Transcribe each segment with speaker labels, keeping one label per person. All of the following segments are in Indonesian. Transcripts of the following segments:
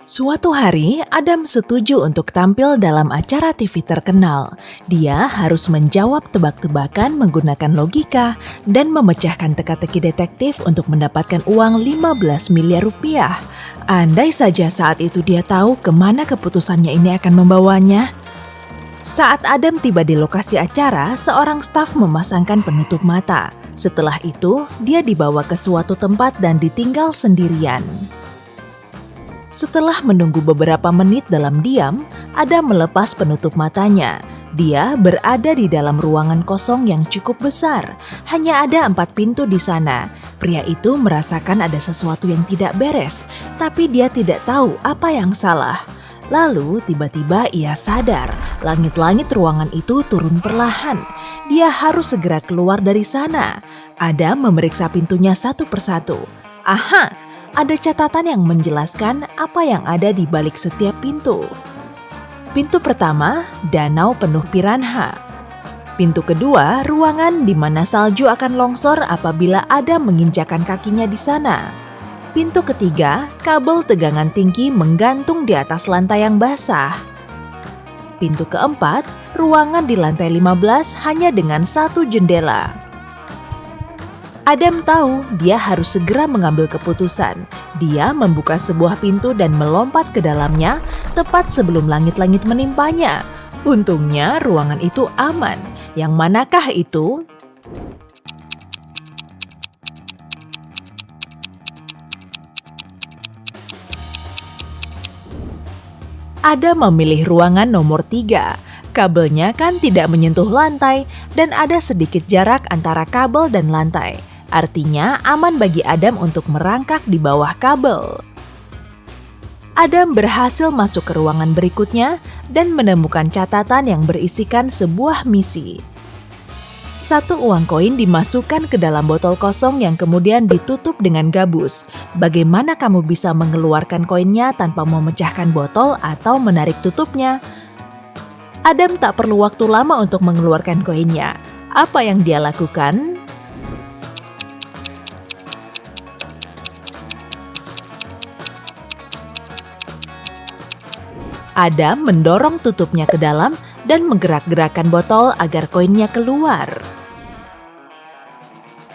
Speaker 1: Suatu hari, Adam setuju untuk tampil dalam acara TV terkenal. Dia harus menjawab tebak-tebakan menggunakan logika dan memecahkan teka-teki detektif untuk mendapatkan uang 15 miliar rupiah. Andai saja saat itu dia tahu kemana keputusannya ini akan membawanya. Saat Adam tiba di lokasi acara, seorang staf memasangkan penutup mata. Setelah itu, dia dibawa ke suatu tempat dan ditinggal sendirian. Setelah menunggu beberapa menit dalam diam, Adam melepas penutup matanya. Dia berada di dalam ruangan kosong yang cukup besar. Hanya ada 4 pintu di sana. Pria itu merasakan ada sesuatu yang tidak beres, tapi dia tidak tahu apa yang salah. Lalu tiba-tiba ia sadar, langit-langit ruangan itu turun perlahan. Dia harus segera keluar dari sana. Adam memeriksa pintunya satu persatu. Aha! Ada catatan yang menjelaskan apa yang ada di balik setiap pintu. Pintu pertama, danau penuh piranha. Pintu kedua, ruangan di mana salju akan longsor apabila Adam menginjakan kakinya di sana. Pintu ketiga, kabel tegangan tinggi menggantung di atas lantai yang basah. Pintu keempat, ruangan di lantai 15 hanya dengan 1 jendela. Adam tahu dia harus segera mengambil keputusan. Dia membuka sebuah pintu dan melompat ke dalamnya tepat sebelum langit-langit menimpanya. Untungnya ruangan itu aman. Yang manakah itu? Adam memilih ruangan nomor 3. Kabelnya kan tidak menyentuh lantai dan ada sedikit jarak antara kabel dan lantai. Artinya aman bagi Adam untuk merangkak di bawah kabel. Adam berhasil masuk ke ruangan berikutnya dan menemukan catatan yang berisikan sebuah misi. 1 uang koin dimasukkan ke dalam botol kosong yang kemudian ditutup dengan gabus. Bagaimana kamu bisa mengeluarkan koinnya tanpa memecahkan botol atau menarik tutupnya? Adam tak perlu waktu lama untuk mengeluarkan koinnya. Apa yang dia lakukan? Adam mendorong tutupnya ke dalam dan menggerak-gerakkan botol agar koinnya keluar.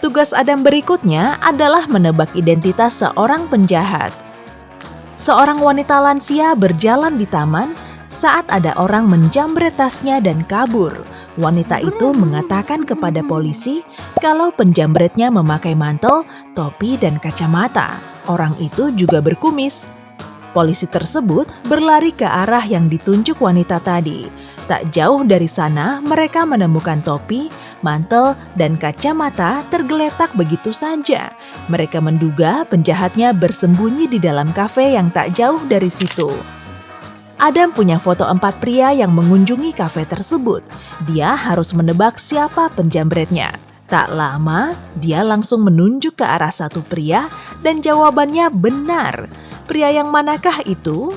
Speaker 1: Tugas Adam berikutnya adalah menebak identitas seorang penjahat. Seorang wanita lansia berjalan di taman saat ada orang menjamret tasnya dan kabur. Wanita itu mengatakan kepada polisi kalau penjamretnya memakai mantel, topi, dan kacamata. Orang itu juga berkumis. Polisi tersebut berlari ke arah yang ditunjuk wanita tadi. Tak jauh dari sana, mereka menemukan topi, mantel, dan kacamata tergeletak begitu saja. Mereka menduga penjahatnya bersembunyi di dalam kafe yang tak jauh dari situ. Adam punya foto 4 pria yang mengunjungi kafe tersebut. Dia harus menebak siapa penjamretnya. Tak lama, dia langsung menunjuk ke arah satu pria dan jawabannya benar. Pria yang manakah itu?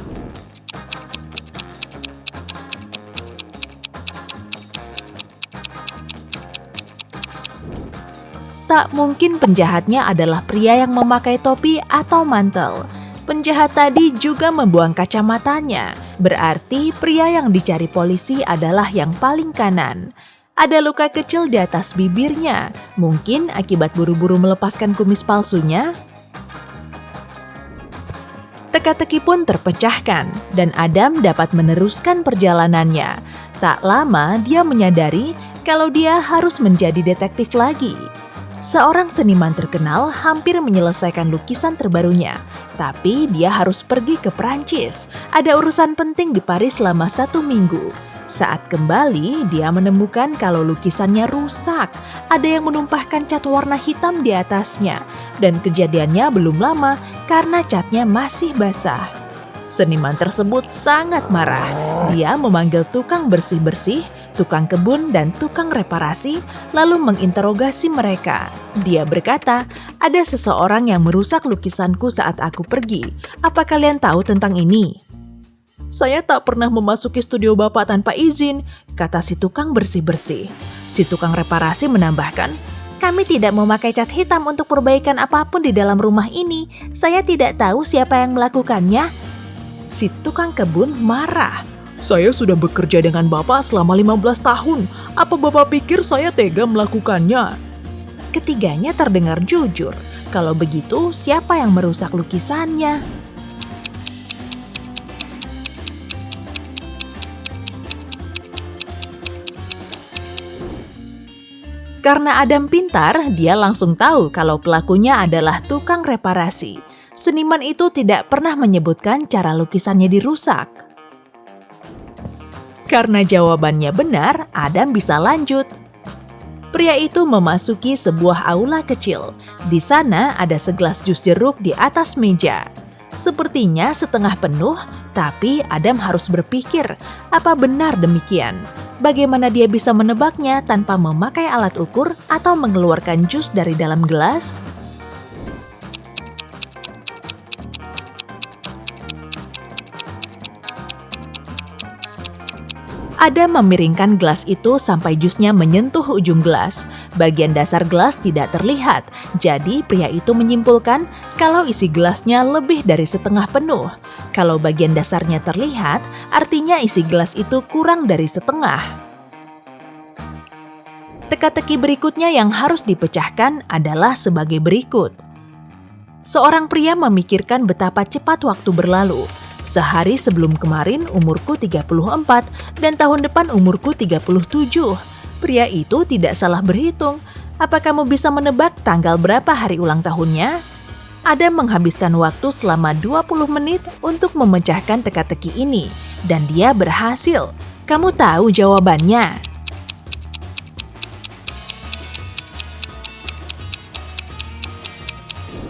Speaker 1: Tak mungkin penjahatnya adalah pria yang memakai topi atau mantel. Penjahat tadi juga membuang kacamatanya. Berarti pria yang dicari polisi adalah yang paling kanan. Ada luka kecil di atas bibirnya. Mungkin akibat buru-buru melepaskan kumis palsunya. Teka-teki pun terpecahkan dan Adam dapat meneruskan perjalanannya. Tak lama dia menyadari kalau dia harus menjadi detektif lagi. Seorang seniman terkenal hampir menyelesaikan lukisan terbarunya, tapi dia harus pergi ke Prancis. Ada urusan penting di Paris selama 1 minggu. Saat kembali, dia menemukan kalau lukisannya rusak. Ada yang menumpahkan cat warna hitam di atasnya, dan kejadiannya belum lama karena catnya masih basah. Seniman tersebut sangat marah. Dia memanggil tukang bersih-bersih, tukang kebun, dan tukang reparasi, lalu menginterogasi mereka. Dia berkata, "Ada seseorang yang merusak lukisanku saat aku pergi. Apa kalian tahu tentang ini?" "Saya tak pernah memasuki studio Bapak tanpa izin," kata si tukang bersih-bersih. Si tukang reparasi menambahkan, "Kami tidak memakai cat hitam untuk perbaikan apapun di dalam rumah ini. Saya tidak tahu siapa yang melakukannya." Si tukang kebun marah. Saya sudah bekerja dengan Bapak selama 15 tahun. Apa Bapak pikir saya tega melakukannya? Ketiganya terdengar jujur. Kalau begitu, siapa yang merusak lukisannya? Karena Adam pintar, dia langsung tahu kalau pelakunya adalah tukang reparasi. Seniman itu tidak pernah menyebutkan cara lukisannya dirusak. Karena jawabannya benar, Adam bisa lanjut. Pria itu memasuki sebuah aula kecil. Di sana ada segelas jus jeruk di atas meja. Sepertinya setengah penuh, tapi Adam harus berpikir, apa benar demikian? Bagaimana dia bisa menebaknya tanpa memakai alat ukur atau mengeluarkan jus dari dalam gelas? Adam memiringkan gelas itu sampai jusnya menyentuh ujung gelas. Bagian dasar gelas tidak terlihat, jadi pria itu menyimpulkan kalau isi gelasnya lebih dari setengah penuh. Kalau bagian dasarnya terlihat, artinya isi gelas itu kurang dari setengah. Teka-teki berikutnya yang harus dipecahkan adalah sebagai berikut. Seorang pria memikirkan betapa cepat waktu berlalu. Sehari sebelum kemarin umurku 34 dan tahun depan umurku 37. Pria itu tidak salah berhitung. Apa kamu bisa menebak tanggal berapa hari ulang tahunnya? Adam menghabiskan waktu selama 20 menit untuk memecahkan teka-teki ini. Dan dia berhasil. Kamu tahu jawabannya?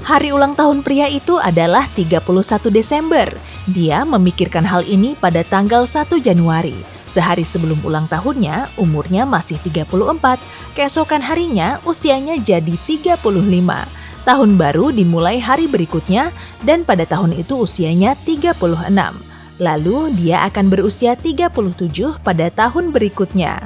Speaker 1: Hari ulang tahun pria itu adalah 31 Desember. Dia memikirkan hal ini pada tanggal 1 Januari. Sehari sebelum ulang tahunnya, umurnya masih 34. Keesokan harinya, usianya jadi 35. Tahun baru dimulai hari berikutnya dan pada tahun itu usianya 36. Lalu dia akan berusia 37 pada tahun berikutnya.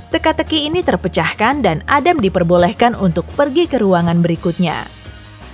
Speaker 1: Teka-teki ini terpecahkan dan Adam diperbolehkan untuk pergi ke ruangan berikutnya.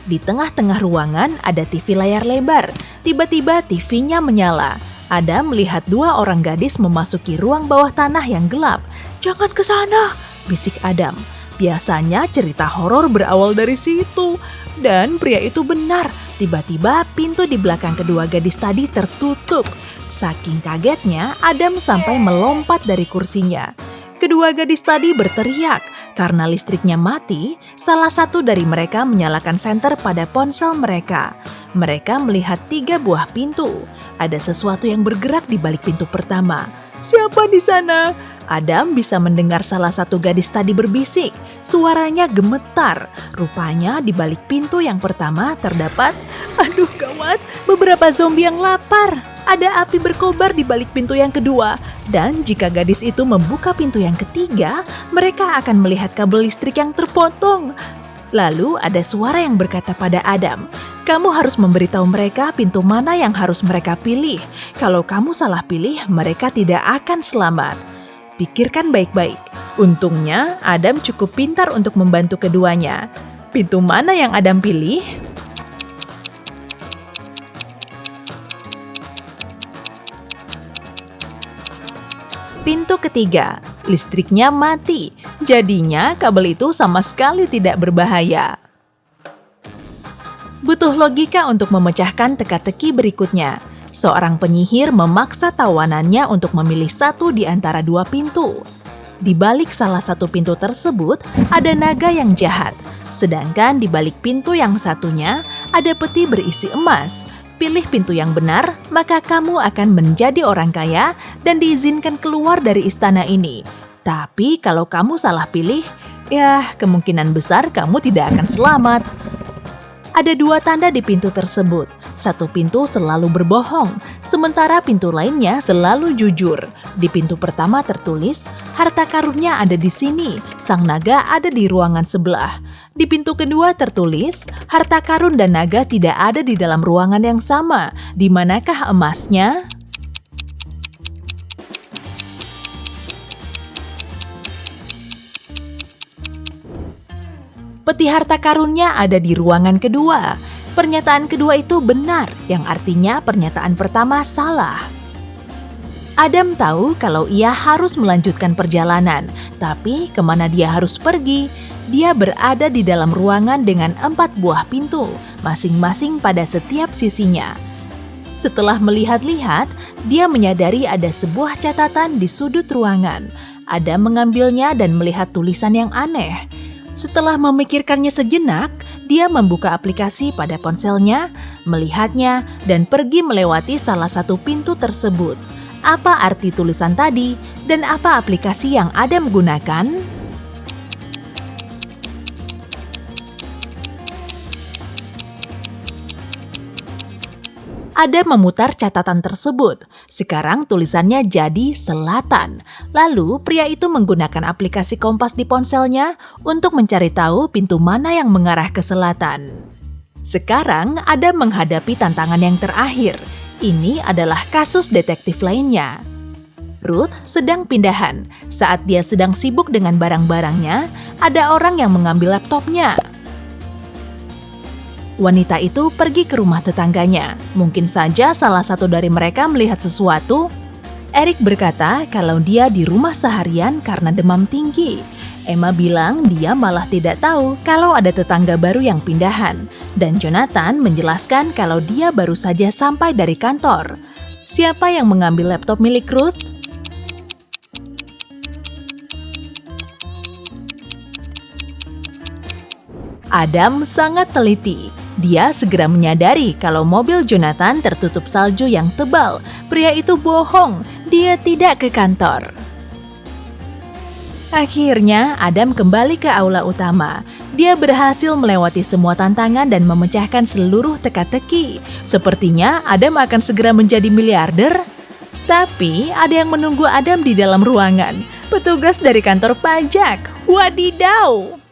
Speaker 1: Di tengah-tengah ruangan ada TV layar lebar. Tiba-tiba TV-nya menyala. Adam melihat dua orang gadis memasuki ruang bawah tanah yang gelap. "Jangan ke sana," bisik Adam. Biasanya cerita horor berawal dari situ. Dan pria itu benar. Tiba-tiba pintu di belakang kedua gadis tadi tertutup. Saking kagetnya, Adam sampai melompat dari kursinya. Kedua gadis tadi berteriak. Karena listriknya mati, salah satu dari mereka menyalakan senter pada ponsel mereka. Mereka melihat 3 buah pintu. Ada sesuatu yang bergerak di balik pintu pertama. "Siapa di sana?" Adam bisa mendengar salah satu gadis tadi berbisik. Suaranya gemetar. Rupanya di balik pintu yang pertama terdapat, aduh gawat, beberapa zombie yang lapar. Ada api berkobar di balik pintu yang kedua. Dan jika gadis itu membuka pintu yang ketiga, mereka akan melihat kabel listrik yang terpotong. Lalu ada suara yang berkata pada Adam, "Kamu harus memberitahu mereka pintu mana yang harus mereka pilih. Kalau kamu salah pilih, mereka tidak akan selamat." Pikirkan baik-baik. Untungnya Adam cukup pintar untuk membantu keduanya. Pintu mana yang Adam pilih? Pintu ketiga, listriknya mati. Jadinya kabel itu sama sekali tidak berbahaya. Butuh logika untuk memecahkan teka-teki berikutnya. Seorang penyihir memaksa tawanannya untuk memilih satu di antara 2 pintu. Di balik salah satu pintu tersebut ada naga yang jahat. Sedangkan di balik pintu yang satunya ada peti berisi emas. Pilih pintu yang benar, maka kamu akan menjadi orang kaya dan diizinkan keluar dari istana ini. Tapi kalau kamu salah pilih, ya kemungkinan besar kamu tidak akan selamat. Ada 2 tanda di pintu tersebut. Satu pintu selalu berbohong, sementara pintu lainnya selalu jujur. Di pintu pertama tertulis, harta karunnya ada di sini, sang naga ada di ruangan sebelah. Di pintu kedua tertulis, harta karun dan naga tidak ada di dalam ruangan yang sama. Di manakah emasnya? Peti harta karunnya ada di ruangan kedua. Pernyataan kedua itu benar, yang artinya pernyataan pertama salah. Adam tahu kalau ia harus melanjutkan perjalanan, tapi kemana dia harus pergi? Dia berada di dalam ruangan dengan 4 buah pintu, masing-masing pada setiap sisinya. Setelah melihat-lihat, dia menyadari ada sebuah catatan di sudut ruangan. Adam mengambilnya dan melihat tulisan yang aneh. Setelah memikirkannya sejenak, dia membuka aplikasi pada ponselnya, melihatnya, dan pergi melewati salah satu pintu tersebut. Apa arti tulisan tadi dan apa aplikasi yang Adam gunakan? Adam memutar catatan tersebut. Sekarang tulisannya jadi selatan. Lalu pria itu menggunakan aplikasi kompas di ponselnya untuk mencari tahu pintu mana yang mengarah ke selatan. Sekarang Adam menghadapi tantangan yang terakhir. Ini adalah kasus detektif lainnya. Ruth sedang pindahan. Saat dia sedang sibuk dengan barang-barangnya, ada orang yang mengambil laptopnya. Wanita itu pergi ke rumah tetangganya. Mungkin saja salah satu dari mereka melihat sesuatu. Eric berkata kalau dia di rumah seharian karena demam tinggi. Emma bilang dia malah tidak tahu kalau ada tetangga baru yang pindahan. Dan Jonathan menjelaskan kalau dia baru saja sampai dari kantor. Siapa yang mengambil laptop milik Ruth? Adam sangat teliti. Dia segera menyadari kalau mobil Jonathan tertutup salju yang tebal. Pria itu bohong, dia tidak ke kantor. Akhirnya, Adam kembali ke aula utama. Dia berhasil melewati semua tantangan dan memecahkan seluruh teka-teki. Sepertinya Adam akan segera menjadi miliarder. Tapi ada yang menunggu Adam di dalam ruangan. Petugas dari kantor pajak. Wadidaw!